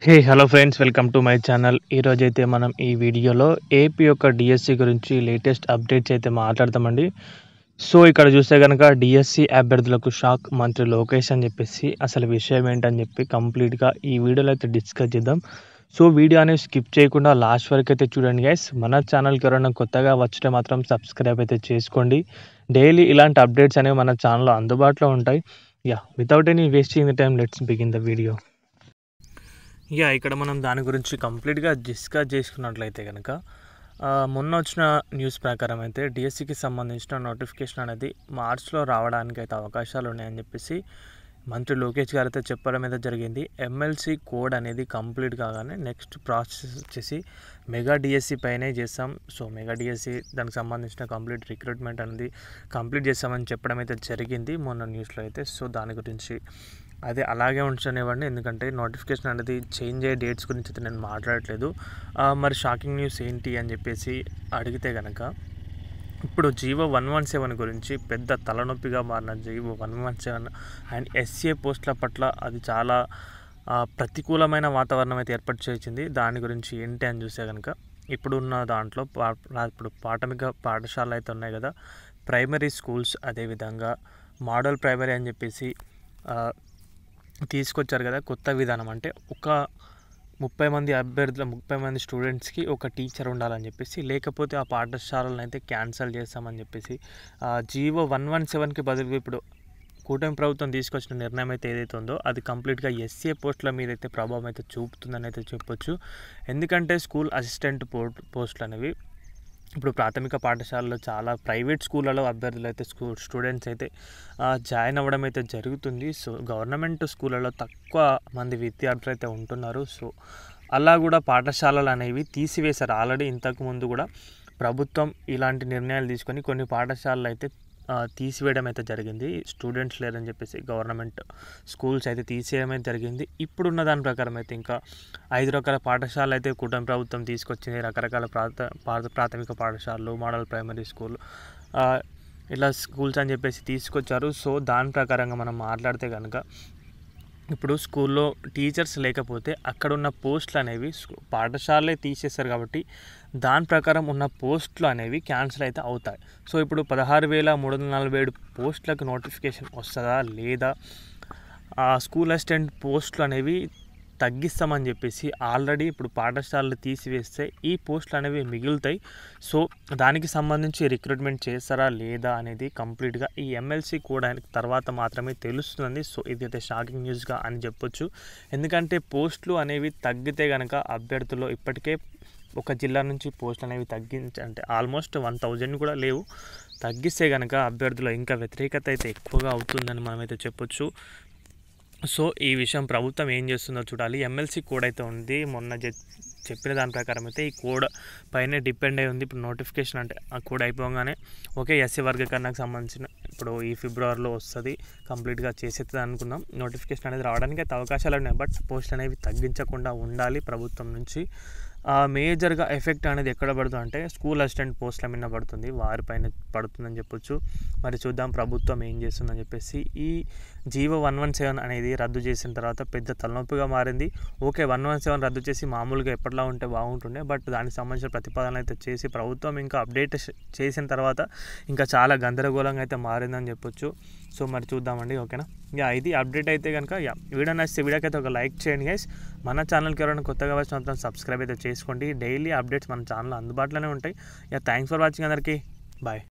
Hello friends, welcome to my channel. ఈరోజైతే మనం ఈ వీడియోలో ఏపీ యొక్క డిఎస్సి గురించి లేటెస్ట్ అప్డేట్స్ అయితే మాట్లాడతామండి. సో ఇక్కడ చూస్తే కనుక డిఎస్సి అభ్యర్థులకు షాక్, మంత్రి లోకేష్ అని చెప్పేసి అసలు విషయం ఏంటని చెప్పి కంప్లీట్గా ఈ వీడియోలో అయితే డిస్కస్ చేద్దాం. సో వీడియో అనేది స్కిప్ చేయకుండా లాస్ట్ వరకు అయితే చూడండి గైస్. మన ఛానల్కి ఎవరైనా కొత్తగా వచ్చితే మాత్రం సబ్స్క్రైబ్ అయితే చేసుకోండి. డైలీ ఇలాంటి అప్డేట్స్ అనేవి మన ఛానల్లో అందుబాటులో ఉంటాయి. Without any wasting the time, let's begin the video. ఇక్కడ మనం దాని గురించి కంప్లీట్గా డిస్కస్ చేసుకున్నట్లయితే కనుక మొన్న వచ్చిన న్యూస్ ప్రకారం అయితే డిఎస్సికి సంబంధించిన నోటిఫికేషన్ అనేది మార్చ్లో రావడానికి అయితే అవకాశాలు ఉన్నాయని చెప్పేసి మంత్రి లోకేష్ గారు అయితే చెప్పడం అయితే జరిగింది. ఎమ్మెల్సీ కోడ్ అనేది కంప్లీట్ కాగానే నెక్స్ట్ ప్రాసెస్ వచ్చేసి మెగా డిఎస్సి పైనే చేస్తాం. సో మెగా డిఎస్సి దానికి సంబంధించిన కంప్లీట్ రిక్రూట్మెంట్ అనేది కంప్లీట్ చేస్తామని చెప్పడం అయితే జరిగింది మొన్న న్యూస్లో అయితే. సో దాని గురించి అదే అలాగే ఉంచనివ్వండి, ఎందుకంటే నోటిఫికేషన్ అనేది చేంజ్ అయ్యే డేట్స్ గురించి అయితే నేను మాట్లాడట్లేదు. మరి షాకింగ్ న్యూస్ ఏంటి అని చెప్పేసి అడిగితే కనుక ఇప్పుడు జీవో 117 గురించి పెద్ద తలనొప్పిగా మారిన జీవో 117 అండ్ ఎస్ఏ పోస్టుల పట్ల అది చాలా ప్రతికూలమైన వాతావరణం అయితే ఏర్పాటు చేసింది. దాని గురించి ఏంటి అని చూస్తే కనుక ఇప్పుడున్న దాంట్లో ఇప్పుడు ప్రాథమిక పాఠశాలలు అయితే ఉన్నాయి కదా, ప్రైమరీ స్కూల్స్, అదేవిధంగా మోడల్ ప్రైమరీ అని చెప్పేసి తీసుకొచ్చారు కదా కొత్త విధానం. అంటే ఒక 30 మంది అభ్యర్థుల 30 మంది స్టూడెంట్స్కి ఒక టీచర్ ఉండాలని చెప్పేసి, లేకపోతే ఆ పాఠశాలను అయితే క్యాన్సిల్ చేస్తామని చెప్పేసి జీవో 117కి బదులుగా ఇప్పుడు కూటమి ప్రభుత్వం తీసుకొచ్చిన నిర్ణయం అయితే ఏదైతే ఉందో అది కంప్లీట్గా ఎస్ఏ పోస్టుల మీద అయితే ప్రభావం అయితే చూపుతుందని అయితే చెప్పొచ్చు. ఎందుకంటే స్కూల్ అసిస్టెంట్ పోస్టులు అనేవి ఇప్పుడు ప్రాథమిక పాఠశాలలో చాలా ప్రైవేట్ స్కూళ్ళలో అభ్యర్థులు అయితే స్టూడెంట్స్ అయితే జాయిన్ అవ్వడం అయితే జరుగుతుంది. సో గవర్నమెంట్ స్కూళ్ళలో తక్కువ మంది విద్యార్థులు అయితే ఉంటున్నారు. సో అలా కూడా పాఠశాలలు అనేవి తీసివేశారు. ఆల్రెడీ ఇంతకుముందు కూడా ప్రభుత్వం ఇలాంటి నిర్ణయాలు తీసుకొని కొన్ని పాఠశాలలు అయితే తీసివేయడం అయితే జరిగింది. స్టూడెంట్స్ లేరని చెప్పేసి గవర్నమెంట్ స్కూల్స్ అయితే తీసేయడం అయితే జరిగింది. ఇప్పుడున్న దాని ప్రకారం అయితే ఇంకా 5 రకాల పాఠశాలలు అయితే కూటమి ప్రభుత్వం తీసుకొచ్చింది. రకరకాల ప్రాథమిక పాఠశాలలు, మోడల్ ప్రైమరీ స్కూల్, ఇలా స్కూల్స్ అని చెప్పేసి తీసుకొచ్చారు. సో దాని ప్రకారంగా మనం మాట్లాడితే కనుక ఇప్పుడు స్కూల్లో టీచర్స్ లేకపోతే అక్కడ ఉన్న పోస్టులు అనేవి పాఠశాలే తీసేస్తారు కాబట్టి దాని ప్రకారం ఉన్న పోస్టులు అనేవి క్యాన్సిల్ అయితే అవుతాయి. సో ఇప్పుడు 16,347 పోస్టులకు నోటిఫికేషన్ వస్తుందా లేదా, ఆ స్కూల్ అసిస్టెంట్ పోస్టులు అనేవి తగ్గిస్తామని చెప్పేసి ఆల్రెడీ ఇప్పుడు పాఠశాలలు తీసివేస్తే ఈ పోస్టులు అనేవి మిగులుతాయి. సో దానికి సంబంధించి రిక్రూట్మెంట్ చేస్తారా లేదా అనేది కంప్లీట్గా ఈ ఎమ్మెల్సీ కూడా తర్వాత మాత్రమే తెలుస్తుంది. సో ఇదైతే షాకింగ్ న్యూస్గా అని చెప్పొచ్చు. ఎందుకంటే పోస్టులు అనేవి తగ్గితే కనుక అభ్యర్థులు ఇప్పటికే ఒక జిల్లా నుంచి పోస్టులు అనేవి అంటే ఆల్మోస్ట్ 1000 కూడా లేవు. తగ్గిస్తే కనుక అభ్యర్థులు ఇంకా వ్యతిరేకత అయితే ఎక్కువగా అవుతుందని మనమైతే చెప్పొచ్చు. సో ఈ విషయం ప్రభుత్వం ఏం చేస్తుందో చూడాలి. ఎమ్మెల్సీ కోడ్ అయితే ఉంది, మొన్న చెప్పిన దాని ప్రకారం అయితే ఈ కోడ్ పైన డిపెండ్ అయి ఉంది. ఇప్పుడు నోటిఫికేషన్ అంటే ఆ కోడ్ అయిపోగానే ఓకే ఎస్సీ వర్గీకరణకు సంబంధించిన ఇప్పుడు ఈ ఫిబ్రవరిలో వస్తుంది, కంప్లీట్గా చేసేస్తుంది అనుకున్నాం. నోటిఫికేషన్ అనేది రావడానికి అయితే అవకాశాలు ఉన్నాయి, బట్ పోస్టులు అనేవి తగ్గించకుండా ఉండాలి ప్రభుత్వం నుంచి. మేజర్గా ఎఫెక్ట్ అనేది ఎక్కడ పడుతుంది అంటే స్కూల్ అసిస్టెంట్ పోస్టుల మీద పడుతుంది, వారిపైన పడుతుందని చెప్పొచ్చు. మరి చూద్దాం ప్రభుత్వం ఏం చేస్తుందని చెప్పేసి. ఈ జీవో 117 అనేది రద్దు చేసిన తర్వాత పెద్ద తలనొప్పిగా మారింది. ఓకే 117 రద్దు చేసి మామూలుగా ఎప్పటిలా ఉంటే బాగుంటుండే, బట్ దానికి సంబంధించిన ప్రతిపాదన అయితే చేసి ప్రభుత్వం ఇంకా అప్డేట్ చేసిన తర్వాత ఇంకా చాలా గందరగోళంగా అయితే మారిందని చెప్పొచ్చు. సో మరి చూద్దామండి, ఓకేనా. ఇది అప్డేట్ అయితే కనుక వీడియో నచ్చితే వీడియోకి అయితే ఒక లైక్ చేయండి గైస్. మన ఛానల్కి ఎవరైనా కొత్తగా వచ్చిన మాత్రం సబ్స్క్రైబ్ అయితే చేసుకోండి. డైలీ అప్డేట్స్ మన ఛానల్లో అందుబాటులోనే ఉంటాయి. థ్యాంక్స్ ఫర్ వాచింగ్ అందరికీ, బాయ్.